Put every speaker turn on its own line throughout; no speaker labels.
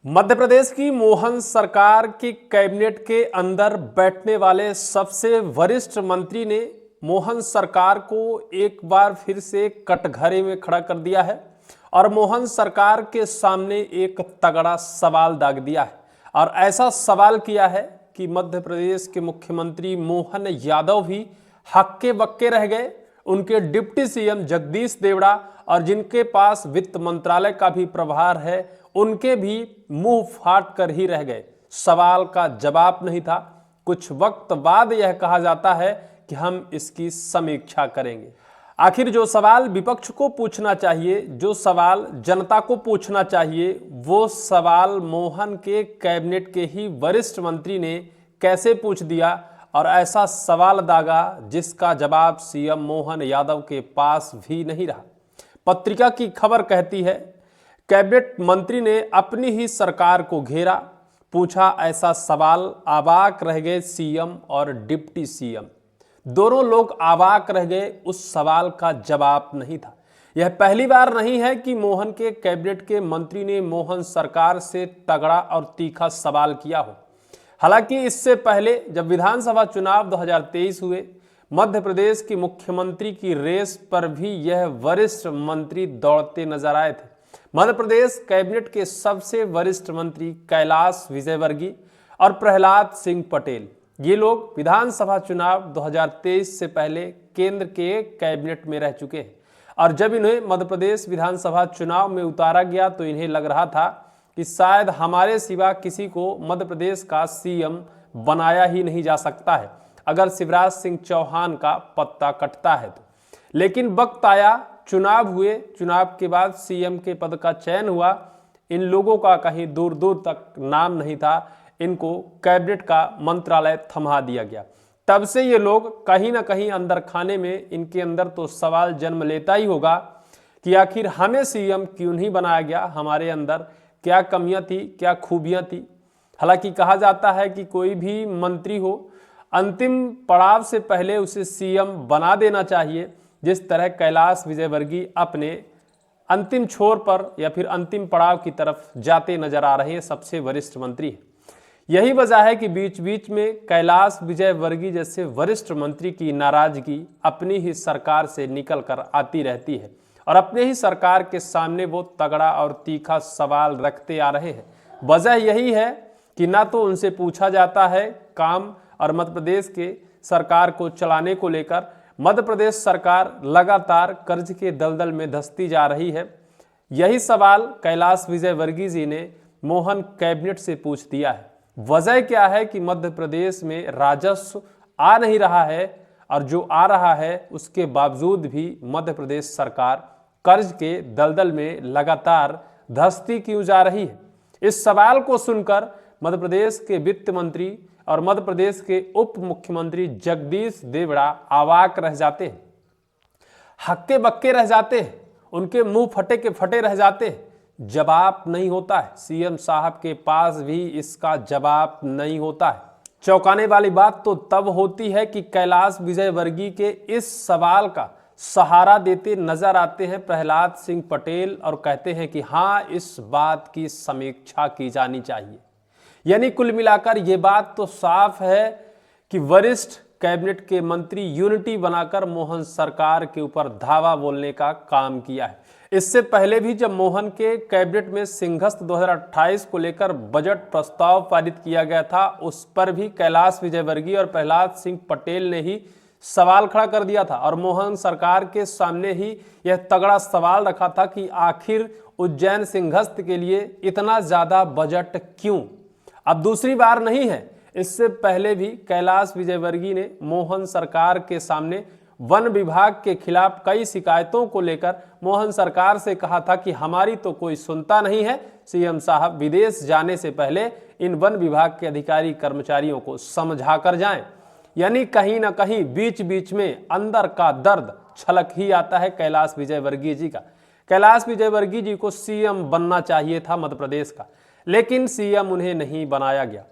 मध्य प्रदेश की मोहन सरकार की कैबिनेट के अंदर बैठने वाले सबसे वरिष्ठ मंत्री ने मोहन सरकार को एक बार फिर से कटघरे में खड़ा कर दिया है और मोहन सरकार के सामने एक तगड़ा सवाल दाग दिया है। और ऐसा सवाल किया है कि मध्य प्रदेश के मुख्यमंत्री मोहन यादव भी हक्के बक्के रह गए। उनके डिप्टी सीएम जगदीश देवड़ा और जिनके पास वित्त मंत्रालय का भी प्रभार है, उनके भी मुंह फाट कर ही रह गए। सवाल का जवाब नहीं था। कुछ वक्त बाद यह कहा जाता है कि हम इसकी समीक्षा करेंगे। आखिर जो सवाल विपक्ष को पूछना चाहिए, जो सवाल जनता को पूछना चाहिए, वो सवाल मोहन के कैबिनेट के ही वरिष्ठ मंत्री ने कैसे पूछ दिया और ऐसा सवाल दागा जिसका जवाब सीएम मोहन यादव के पास भी नहीं रहा। पत्रिका की खबर कहती है, कैबिनेट मंत्री ने अपनी ही सरकार को घेरा, पूछा ऐसा सवाल। अवाक रह गए सीएम और डिप्टी सीएम, दोनों लोग अवाक रह गए। उस सवाल का जवाब नहीं था। यह पहली बार नहीं है कि मोहन के कैबिनेट के मंत्री ने मोहन सरकार से तगड़ा और तीखा सवाल किया हो। हालांकि इससे पहले जब विधानसभा चुनाव 2023 हुए, मध्य प्रदेश की मुख्यमंत्री की रेस पर भी यह वरिष्ठ मंत्री दौड़ते नजर आए थे। मध्य प्रदेश कैबिनेट के सबसे वरिष्ठ मंत्री कैलाश विजयवर्गीय और प्रहलाद सिंह पटेल, ये लोग विधानसभा चुनाव 2023 से पहले केंद्र के कैबिनेट में रह चुके हैं। और जब इन्हें मध्य प्रदेश विधानसभा चुनाव में उतारा गया तो इन्हें लग रहा था कि शायद हमारे सिवा किसी को मध्य प्रदेश का सीएम बनाया ही नहीं जा सकता है अगर शिवराज सिंह चौहान का पत्ता कटता है तो। लेकिन वक्त आया, चुनाव हुए, चुनाव के बाद सीएम के पद का चयन हुआ। इन लोगों का कहीं दूर दूर तक नाम नहीं था। इनको कैबिनेट का मंत्रालय थमा दिया गया। तब से ये लोग कहीं ना कहीं अंदर खाने में, इनके अंदर तो सवाल जन्म लेता ही होगा कि आखिर हमें सीएम क्यों नहीं बनाया गया, हमारे अंदर क्या कमियां थी, क्या खूबियां थी। हालांकि कहा जाता है कि कोई भी मंत्री हो, अंतिम पड़ाव से पहले उसे सीएम बना देना चाहिए। जिस तरह कैलाश विजयवर्गीय अपने अंतिम छोर पर या फिर अंतिम पड़ाव की तरफ जाते नजर आ रहे हैं, सबसे वरिष्ठ मंत्री हैं। यही वजह है कि बीच बीच में कैलाश विजयवर्गीय जैसे वरिष्ठ मंत्री की नाराजगी अपनी ही सरकार से निकल कर आती रहती है और अपने ही सरकार के सामने वो तगड़ा और तीखा सवाल रखते आ रहे हैं। वजह यही है कि ना तो उनसे पूछा जाता है काम, और मध्य प्रदेश के सरकार को चलाने को लेकर मध्य प्रदेश सरकार लगातार कर्ज के दलदल में धंसती जा रही है। यही सवाल कैलाश विजयवर्गीय जी ने मोहन कैबिनेट से पूछ दिया है। वजह क्या है कि मध्य प्रदेश में राजस्व आ नहीं रहा है और जो आ रहा है उसके बावजूद भी मध्य प्रदेश सरकार कर्ज के दलदल में लगातार धंसती क्यों जा रही है। इस सवाल को सुनकर मध्य प्रदेश के वित्त मंत्री और मध्य प्रदेश के उप मुख्यमंत्री जगदीश देवड़ा अवाक रह जाते हैं, हक्के बक्के रह जाते हैं, उनके मुंह फटे के फटे रह जाते हैं। जवाब नहीं होता है। सीएम साहब के पास भी इसका जवाब नहीं होता है। चौंकाने वाली बात तो तब होती है कि कैलाश विजयवर्गीय के इस सवाल का सहारा देते नजर आते हैं प्रहलाद सिंह पटेल और कहते हैं कि हाँ, इस बात की समीक्षा की जानी चाहिए। यानी कुल मिलाकर ये बात तो साफ है कि वरिष्ठ कैबिनेट के मंत्री यूनिटी बनाकर मोहन सरकार के ऊपर धावा बोलने का काम किया है। इससे पहले भी जब मोहन के कैबिनेट में सिंहस्थ 2028 को लेकर बजट प्रस्ताव पारित किया गया था, उस पर भी कैलाश विजयवर्गीय और प्रहलाद सिंह पटेल ने ही सवाल खड़ा कर दिया था और मोहन सरकार के सामने ही यह तगड़ा सवाल रखा था कि आखिर उज्जैन सिंहस्थ के लिए इतना ज्यादा बजट क्यों। अब दूसरी बार नहीं है, इससे पहले भी कैलाश विजयवर्गीय ने मोहन सरकार के सामने वन विभाग के खिलाफ कई शिकायतों को लेकर मोहन सरकार से कहा था कि हमारी तो कोई सुनता नहीं है, सीएम साहब विदेश जाने से पहले इन वन विभाग के अधिकारी कर्मचारियों को समझा कर जाएं। यानी कहीं ना कहीं बीच बीच में अंदर का दर्द छलक ही आता है कैलाश विजयवर्गीय जी का। कैलाश विजयवर्गीय जी को सीएम बनना चाहिए था मध्य प्रदेश का, लेकिन सीएम उन्हें नहीं बनाया गया।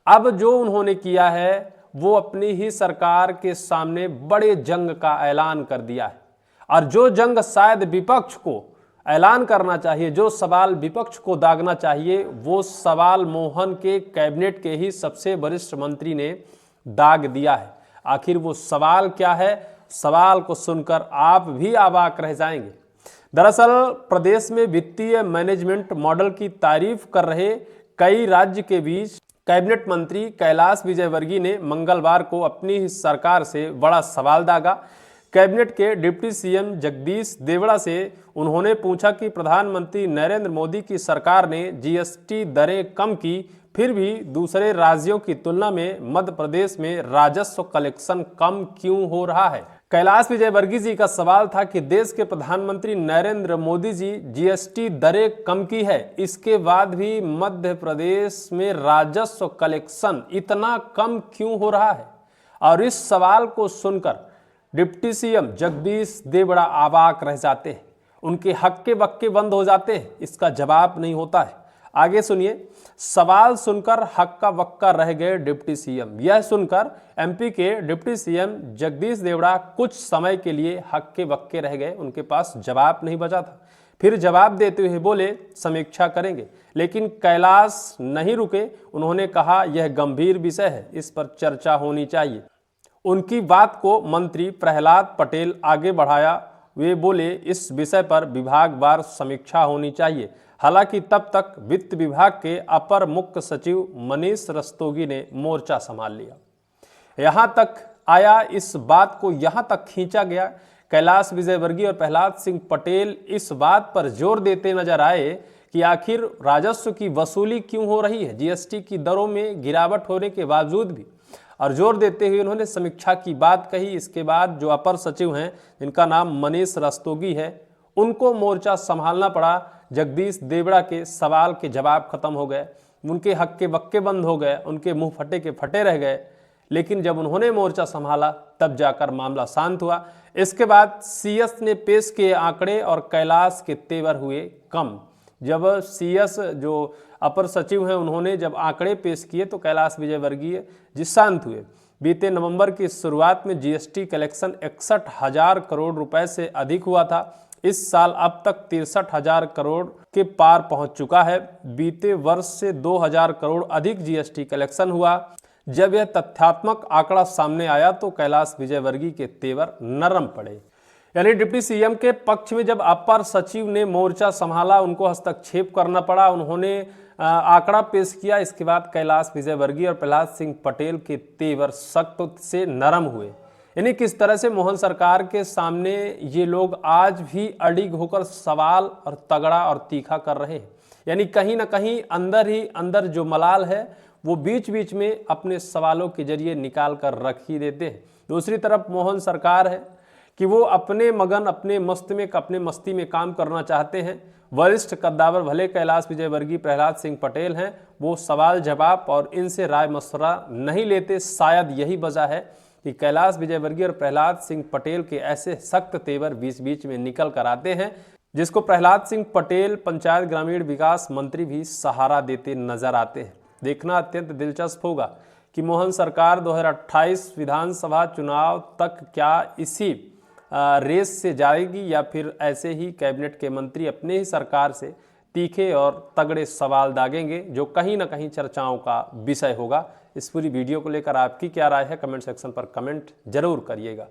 अब जो उन्होंने किया है वो अपनी ही सरकार के सामने बड़े जंग का ऐलान कर दिया है और जो जंग शायद विपक्ष को ऐलान करना चाहिए, जो सवाल विपक्ष को दागना चाहिए, वो सवाल मोहन के कैबिनेट के ही सबसे वरिष्ठ मंत्री ने दाग दिया है। आखिर वो सवाल क्या है? सवाल को सुनकर आप भी अवाक रह जाएंगे। दरअसल प्रदेश में वित्तीय मैनेजमेंट मॉडल की तारीफ कर रहे कई राज्य के बीच कैबिनेट मंत्री कैलाश विजयवर्गीय ने मंगलवार को अपनी ही सरकार से बड़ा सवाल दागा। कैबिनेट के डिप्टी सीएम जगदीश देवड़ा से उन्होंने पूछा कि प्रधानमंत्री नरेंद्र मोदी की सरकार ने जीएसटी दरें कम की, फिर भी दूसरे राज्यों की तुलना में मध्य प्रदेश में राजस्व कलेक्शन कम क्यों हो रहा है। कैलाश विजयवर्गीय जी का सवाल था कि देश के प्रधानमंत्री नरेंद्र मोदी जी जीएसटी दरें कम की है, इसके बाद भी मध्य प्रदेश में राजस्व कलेक्शन इतना कम क्यों हो रहा है। और इस सवाल को सुनकर डिप्टी सीएम जगदीश देवड़ा अवाक रह जाते हैं, उनके हक्के बक्के बंद हो जाते हैं, इसका जवाब नहीं होता है। आगे सुनिए। सवाल सुनकर हक्का बक्का रह गए डिप्टी सीएम। यह सुनकर एमपी के डिप्टी सीएम जगदीश देवड़ा कुछ समय के लिए हक्के बक्के रह गए, उनके पास जवाब नहीं बचा था। फिर जवाब देते हुए बोले समीक्षा करेंगे, लेकिन कैलाश नहीं रुके। उन्होंने कहा यह गंभीर विषय है, इस पर चर्चा होनी चाहिए। उनकी बात को मंत्री प्रहलाद पटेल आगे बढ़ाया। वे बोले इस विषय पर विभागवार समीक्षा होनी चाहिए। हालांकि तब तक वित्त विभाग के अपर मुख्य सचिव मनीष रस्तोगी ने मोर्चा संभाल लिया। यहां तक आया, इस बात को यहां तक खींचा गया। कैलाश विजयवर्गीय और प्रहलाद सिंह पटेल इस बात पर जोर देते नजर आए कि आखिर राजस्व की वसूली क्यों हो रही है, जीएसटी की दरों में गिरावट होने के बावजूद भी। और जोर देते हुए उन्होंने समीक्षा की बात कही। इसके बाद जो अपर सचिव हैं, जिनका नाम मनीष रस्तोगी है, उनको मोर्चा संभालना पड़ा। जगदीश देवड़ा के सवाल के जवाब खत्म हो गए, उनके हक्के बक्के बंद हो गए, उनके मुंह फटे के फटे रह गए। लेकिन जब उन्होंने मोर्चा संभाला तब जाकर मामला शांत हुआ। इसके बाद सीएस ने पेश किए आंकड़े और कैलाश के तेवर हुए कम। जब सीएस जो अपर सचिव हैं, उन्होंने जब आंकड़े पेश किए तो कैलाश विजयवर्गीय जी शांत हुए। बीते नवंबर की शुरुआत में जीएसटी कलेक्शन 61,000 करोड़ रुपए से अधिक हुआ था। इस साल अब तक 63,000 करोड़ के पार पहुंच चुका है। बीते वर्ष से 2,000 करोड़ अधिक जीएसटी कलेक्शन हुआ। जब यह तथ्यात्मक आंकड़ा सामने आया तो कैलाश विजयवर्गीय के तेवर नरम पड़े। यानी डिप्टी सीएम के पक्ष में जब अपर सचिव ने मोर्चा संभाला, उनको हस्तक्षेप करना पड़ा, उन्होंने आंकड़ा पेश किया। इसके बाद कैलाश विजयवर्गीय और प्रहलाद सिंह पटेल के तेवर सख्त से नरम हुए। यानी किस तरह से मोहन सरकार के सामने ये लोग आज भी अड़िग होकर सवाल और तगड़ा और तीखा कर रहे हैं। यानी कहीं ना कहीं अंदर ही अंदर जो मलाल है वो बीच बीच में अपने सवालों के जरिए निकाल कर रख ही देते हैं। दूसरी तरफ मोहन सरकार है कि वो अपने मगन, अपने मस्ती में काम करना चाहते हैं। वरिष्ठ कद्दावर भले कैलाश विजयवर्गीय, प्रहलाद सिंह पटेल हैं, वो सवाल जवाब और इनसे राय मशवरा नहीं लेते। शायद यही वजह है कि कैलाश विजयवर्गीय और प्रहलाद सिंह पटेल के ऐसे सख्त तेवर बीच बीच में निकल कर आते हैं, जिसको प्रहलाद सिंह पटेल पंचायत ग्रामीण विकास मंत्री भी सहारा देते नजर आते हैं। देखना अत्यंत दिलचस्प होगा कि मोहन सरकार 2028 विधानसभा चुनाव तक क्या इसी रेस से जाएगी या फिर ऐसे ही कैबिनेट के मंत्री अपने ही सरकार से तीखे और तगड़े सवाल दागेंगे, जो कहीं ना कहीं चर्चाओं का विषय होगा। इस पूरी वीडियो को लेकर आपकी क्या राय है, कमेंट सेक्शन पर कमेंट जरूर करिएगा।